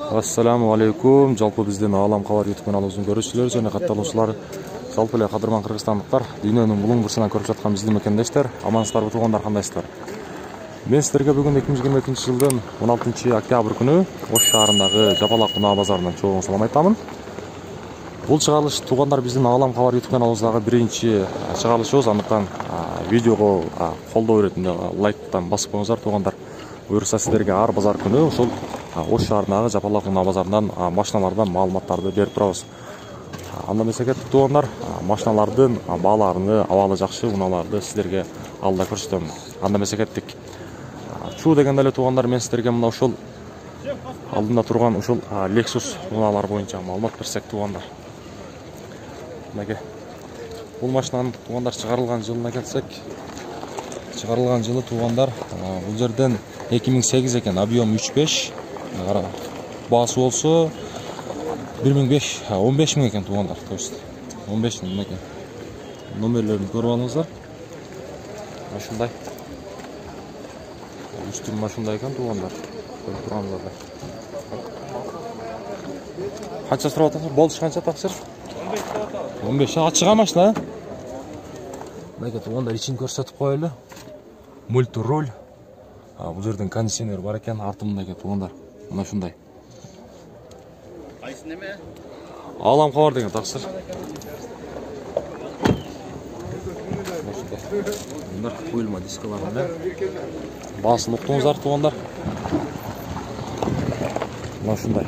Ассаламу алейкум. Жалпы биздин Алам Кабар YouTube каналыбыздын көрүүчүлөрү жана катталуучулар, жалпы эле кадырман кыргызстандыктар, дүйнөнүн булуң бурчунан көрүп жаткан биздин мекендештер, амансыздарбы туугандар, кандайсыздар? Мен сиздерге бүгүн 2022-жылдын 16-октябрь күнү Ош шаарындагы Жапалак унаа базарынан чоң салам айтамын. Бул чыгарылыш туугандар биздин Алам Кабар YouTube каналыбыздагы биринчи чыгарылышыбыз, андыктан видеого колдоо иретинде лайктан басып коюңуздар туугандар. Буюрса сиздерге ар базар күнү ушул Ош шаарындагы Жапалак унаа базарынан машиналардан маалыматтарды берип турабыз. Анда эмесе кеттик туугандар, машиналардын бааларыны, абалы жакшы унааларды сиздерге алда көрсөтөм. Анда эмесе кеттик. Чуу дегенде эле туугандар, мен сиздерге мына ушул алдында турган ушул Lexus унаалар боюнча маалымат берсек туугандар. Мынакей. Бул машинанын туугандар чыгарылган жылына келсек, чыгарылган жылы туугандар бул жерден 2008 экен, объем 3.5. Баасы болсо 15 миң экен туугандар. То есть 15 миң экен. Номерлерин көрүп алыңыздар. Ушундай. Үстүн машиндай экен туугандар. Көрүп турганыңыздар. Канча сурап атасыз? Болуш канча таксыр? 15. Ачык машина. Мынакей туугандар, ичин көрсөтүп коелу. Мультируль. Бул жерден кондиционер бар экен, артымда экен туугандар. Мына ушундай. Кайсы неме? Алам Кабар деген таксыр. Мына коюлма дискалар менен. Баасын уктуңуздар туугандар. Мына ушундай.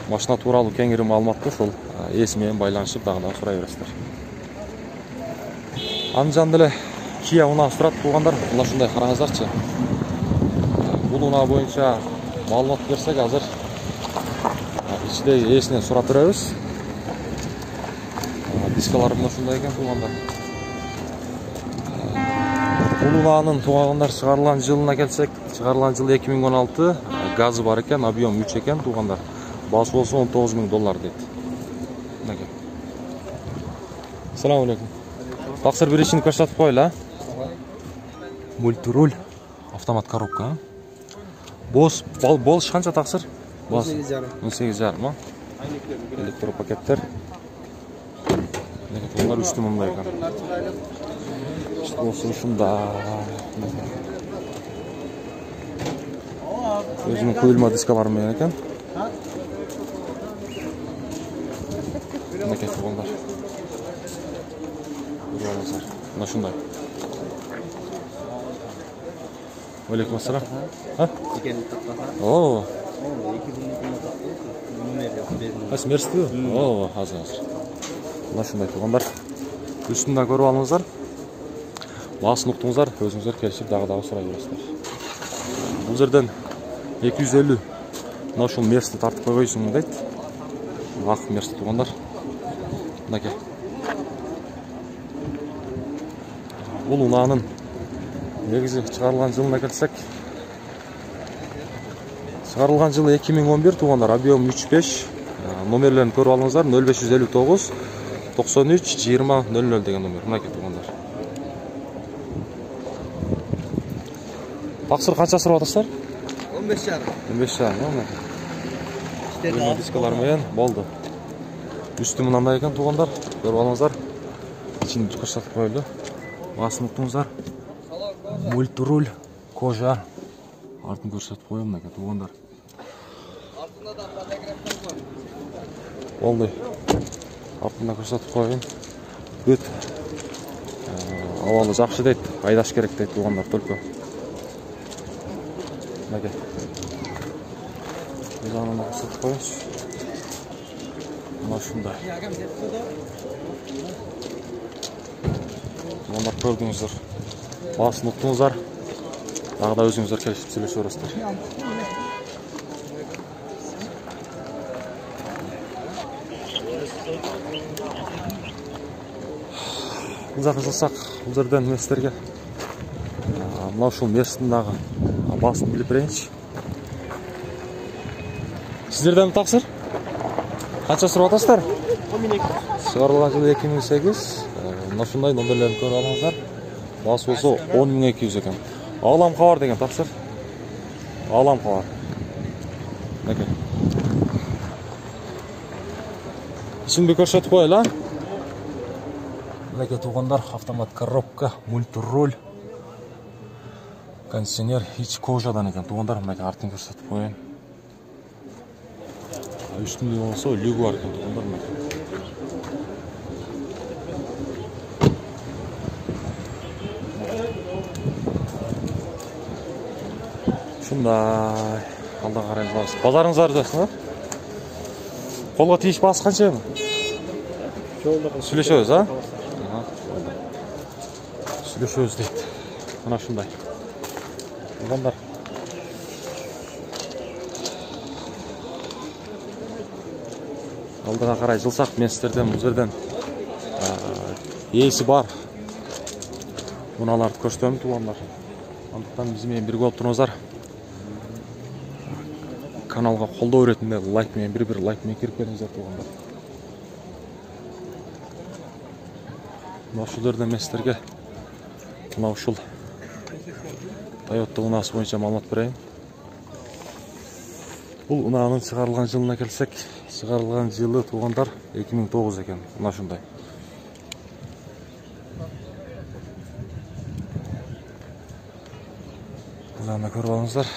Машина тууралуу кеңири маалыматты ошол эси менен байланышып дагы сурай бересиздер. Андан деле Kia унаасы турат туугандар. Мына ушундай караңыздарчы. Бул унаа боюнча маалымат берсек, азыр ичиде эсинен сурап беребиз. Дискалары мына ушундай экен туугандар. Бул унаанын туугандар чыгарылган жылына келсек, чыгарылган жылы 2016, газы бар экен, объем 3 экен туугандар. Баасы болсо $19,000 дейт. Мынакей. Салам алейкум. Таксыр бир ишин көрсөтүп коелу, а? Мультируль, автомат коробка. Болуш канча таксыр? 18,5, ма? Электропакеттер. Мынакей туугандар, үстү мындай экен. Үстү болсо ушунда. Өзүнүн коюлма дискалары менен экен. Мынакей туугандар. Көрүңүздөр. Мына ушундай. Алейкум ассалам. О. Мерсти? О, азыр. Мына ушундай туугандар. Үстүндө көрүп алыңыздар. Баасын уктуңуздар, өзүңүздөр келишип дагы сурай бересиздер. Бул жерден 250. Мына ушул Мерсти тартып койгойсуң дейт. Ак Мерсти туугандар. Мынакей. Бул унаанын негизи чыгарылган жылына келсек, чыгарылган жылы 2011 туугандар, объем 3.5. Номерлерин көрүп алыңыздар. 0559 93 20 00 деген номер. Мынакей туугандар. Таксыр канча сурап атасыздар? 15,5. 15,5, ма? Дискалар менен болду. Үстү мындай экен туугандар. Көрүп алыңыздар. Ичин көрсөтүп коелу. Баасын уктуңуздар. Мультируль, кожа. Артын көрсөтүп коем мынакей туугандар. Артында да фотография бар. Болду. Артында көрсөтүп коем. Бүт. Абалы жакшы дейт. Айдаш керек дейт туугандар только. Мынакей. Мынаны көрсөтүп коебуз. Мына ушундай. Туугандар, көрдүңүздөр. Баасын уктуңуздар. Дагы да өзүңүздөр келишип сүйлөшө бересиздер. Бул жакка чыксак, бул жерден местерге мына ушул Мерстин дагы баасын билип берейинчи. Сиздерден таксыр? Канча сурап атасыздар? 12. Чыгарылган жылы 2008. Мына ушундай номерлерин көрүп алыңыздар. Баасы болсо 10.200 экен. Алам Кабар деген таксыр. Алам Кабар. Мынакей. Ишинди көрсөтүп коелу. Мынакей туугандар, автомат коробка, мультироль, кондиционер, ич кожадан экен туугандар. Мынакей артын көрсөтүп коеюн. Үстүндө болсо лүгү бар экен туугандар. Ушундай алда карайбыз. Базарыңыздар жасыңар? Колго тийиш баасы канча эми? Сүйлөшөбүз, а? Сүйлөшөбүз дейт. Мына ушундай. Туугандар. Алдыга карай жылсак мен сиздерден бул жерден ээси бар унааларды көрсөтөм туугандар. Андыктан биз менен бирге болуп туруңуздар. Каналга колдоо иретинде лайк менен бир лайк менен кирип келиңиздер туугандар. Мына ушул жерден мен сиздерге мына ушул Toyota унаасы боюнча маалымат берейин. Бул унаанын чыгарылган жылына келсек, чыгарылган жылы туугандар 2009 экен. Мына ушундай. Мына көрүп алыңыздар.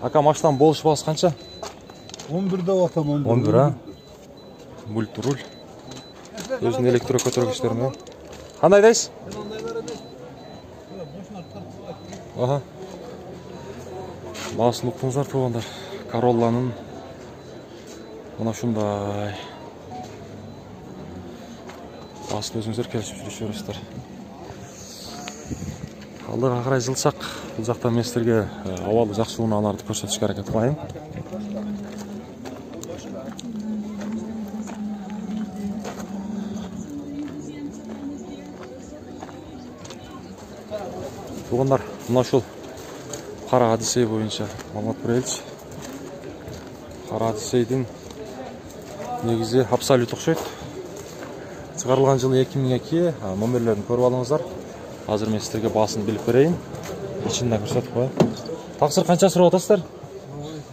Ака, машинанын болуш баасы канча? 11 деп атам, 11, а? Мультируль. Өзүнүн электро көтөргүчтөр менен. Кандай дейсиз? Аха. Баасын уктуңуздар туугандар. Королланын мына ушундай. Баасын өзүңүздөр келишип сүйлөшөбүздөр. Алдыга карай жылсак, бул жакта мен сиздерге абалы жакшы унааларды көрсөтүшкө аракет кылайын. Туугандар, мына ушул кара Одиссей боюнча маалымат береличи. Кара Одиссейдин негизи абсолют окшойт. Чыгарылган жылы 2002, номерлерин көрүп алыңыздар. Азыр мен сиздерге баасын билип берейин. Ичинде көрсөтүп коеюн. Таксыр канча сурап атасыздар?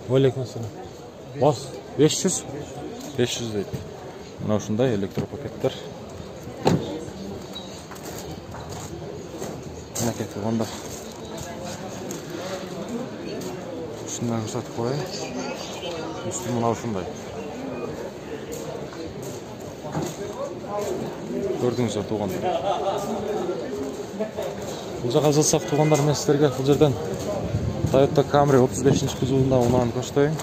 Алейкум ассалам. Бас 500. 500 дейт. Мына ушундай электропакеттер. Мынакей туугандар. Ушундай көрсөтүп коеюн. Үстү мына ушундай. Көрдүңүздөр туугандар. Бул жака жылсак туугандар, мен сиздерге бул жерден Toyota Camry 35 кузовунда унааны көрсөтөйүн.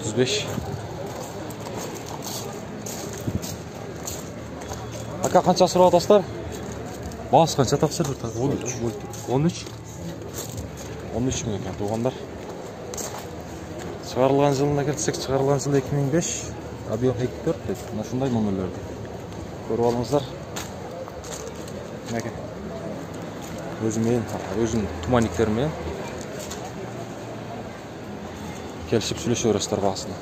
35. Ака, канча сурап атасыздар? Баасы канча таксыр? 13. 13 миң экен туугандар. Чыгарылган жылына келсек, чыгарылган жылы 2005, объем 24 дейт. Мына ушундай номерлерди көрүп алыңыздар. Мынакей. Өзүнүн туманниктери менен келишип сүйлөшө бересиздер баасына.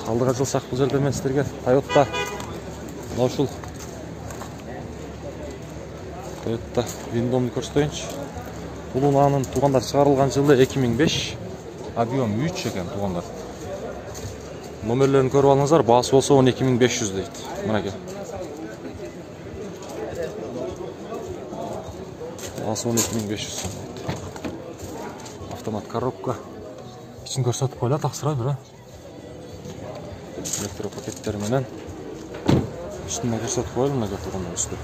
Алдыга жылсак, бул жерде мен сиздерге Toyota мына ушул Toyota Window'ну көрсөтөйүнчү. Бул унаанын туугандар чыгарылган жылы 2005, объем 3 экен туугандар. Номерлерин көрүп алыңыздар, баасы болсо 12500 дейт. Мынакей. Баасы 12500 сом дейт. Автомат коробка. Ичин көрсөтүп койлар, таксырай бир. Электропакеттер менен. Үстүнө көрсөтүп койлар, мына турган үстү.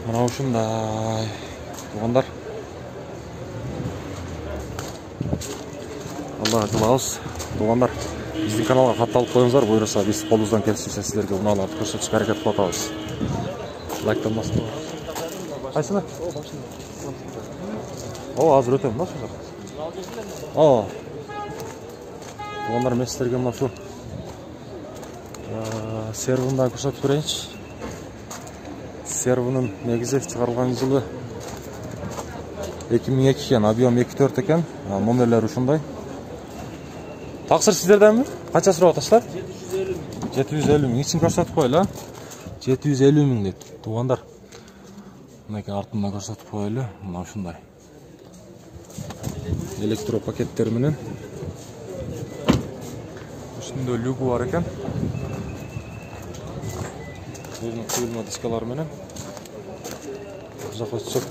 Мына ушундай туугандар. Аллага жылабыз. Туугандар, биздин каналга катталып коюңуздар, буюрса биз колубуздан келишинче сиздерге унааларды көрсөтүшкө аракет кылып атабыз. Лайктан басып. Кайсына? Азыр өтөм да ошо. Туугандар, мен сиздерге мына ушу сервинда көрсөтүп берейинчи. Сервинин негизи чыгарылган жылы 2002 экен, объем 24 экен, номерлери ушундай. Таксыр сиздерденби? Канча сурап атасыздар? 750 миң. İçin көрсөтүп коелу, 750 миң дейт. Туугандар. Мынакей артында көрсөтүп коелу. Мына ушундай. Электро пакеттер менен. Üstünde люгу бар экен. Өзүнүн куюлма дискалары менен. Жакка чык.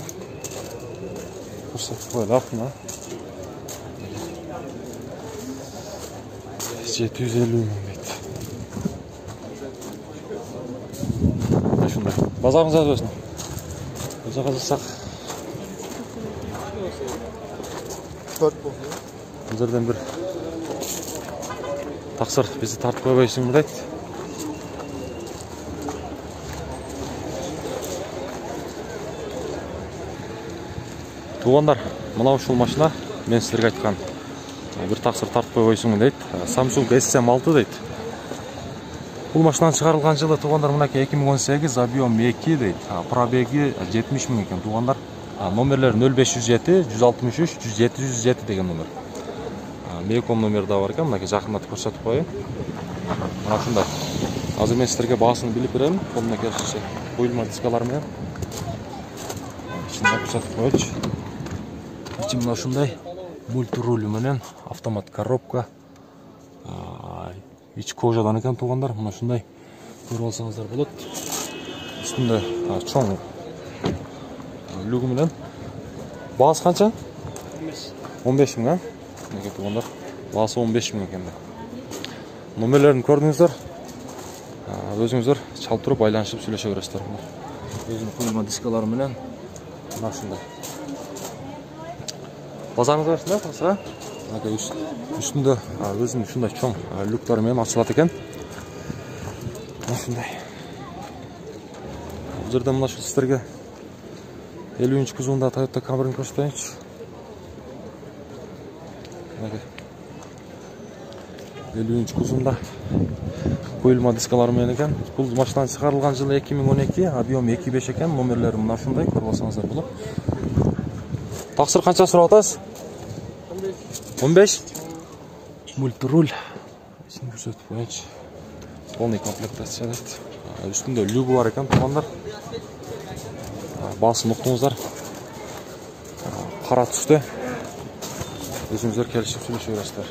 Көрсөтүп коелу артына. 750 миң дейт. Ушундай. Базарыңыз аз болсун. Жака жасак. Бұл жерден бір тақсыр бізді тартып қойбайсың дейді. Туғандар, мына ушул машина мен сіздерге айтқан бір тақсыр тартып қойбайсың дейді. Samsung SM6 дейді. Бұл машинаны шығарылған жылы туғандар мынаке 2018, объем 2 дейді. Пробеги 70 миң екен туғандар. Номерлер 0507, 163, 707 деген номер. Мейком номері да бар екен, мынаке жақындатып көрсетіп қойын. Мына ушундай. Азыр мен сіздерге басын біліп беремін. Қолына келишинче қойылма дискалар менен. Ичинде көрсетіп қойчу. Ичи мына ушундай мультируль менен автомат коробка. Ич кожадан екен туғандар. Мына ушундай көрүп алсаңыздар болот. Үстүндө чоң люгу менен. Баасы канча? 15 миң, Мынакей туғандар. Баасы 15 миң экен. Номерлерин көрдүңүздөр. Өзүңүздөр чалып туруп байланышып сүйлөшө бересиздер. Өзүнүн куюлма дискалары менен. Мына ушундай. Базарыңыз барсында тасыра. Мынакей үстүндө өзүнүн ушундай чоң люктары менен ачылат экен. Мына ушундай. Бул жерде мына ушул сиздерге 50-нчи кузовунда Toyota Camry'ни көрсөтөйүнчү. Мынакей 50-нчи кузовунда коюлма дискалары менен екен. Бул машинанын чыгарылган жылы 2012, объем 2.5 екен. Номерлери мына ушундай, көрүп алсаңыздар болот. Таксыр канча сурап атасыз? 15. Мультируль. Ичин көрсөтүп коёюнчу. Полный комплектация дейт. Үстүндө люгу бар екен туугандар. Басын уктуңуздар. Кара түстө. Өзүңүздөр келишип сүйлөшө бересиздер.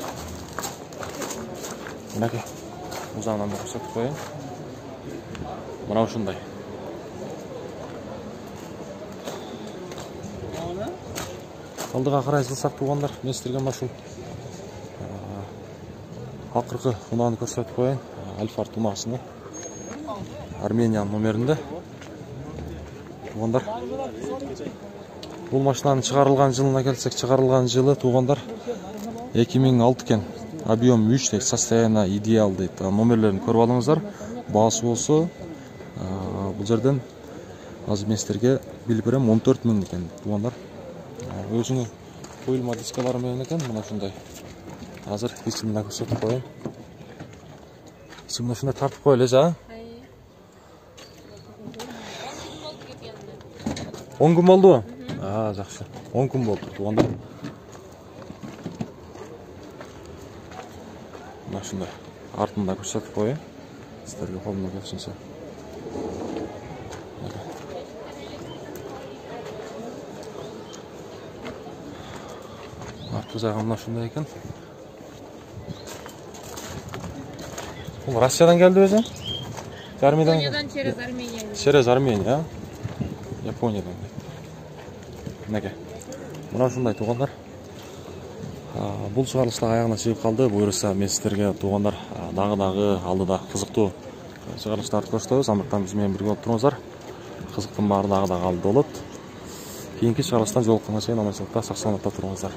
Мынакей. Бул жагынан да көрсөтүп коеюн. Мына ушундай. Алдыга карай жылсак туугандар, мен сиздерге мына ушул акыркы унааны көрсөтүп коеюн. Альфард унаасыны. Армениянын номеринде. Туугандар. Бул машинанын чыгарылган жылына келсек, чыгарылган жылы туугандар 2006 экен. Объем 3 дейт, состояние идеал дейт. Номерлерин көрүп алыңыздар. Баасы болсо бул жерден азыр мен сиздерге билип берем 14 миң экен туугандар. Өзүнүн коюлма дискалары менен экен, мына ушундай. Азыр ичимде көрсөтүп коеюн. Ичимде ушундай тартып коелу жа. 10 күн болду? Жакшы. 10 күн болду туугандар. Мына ушундай. Артында көрсөтүп коеюн. Сиздерге колумдан келишинче. Арты жагы мына ушундай экен. Бул Россиядан келди өзү? Япониядан через Армения. Через Армения, Япониядан. Мынакей. Мына ушундай туугандар. Бул чыгарылыштагы аягына чыгып калды. Буюрса мен сиздерге туугандар дагы алдыда кызыктуу чыгарылыштарды көрсөтөбүз. Андыктан биз менен бирге болуп туруңуздар. Кызыктын баары дагы калды болот. Кийинки чыгарылыштан жолукканга чейин аман саатта сак саламатта туруңуздар.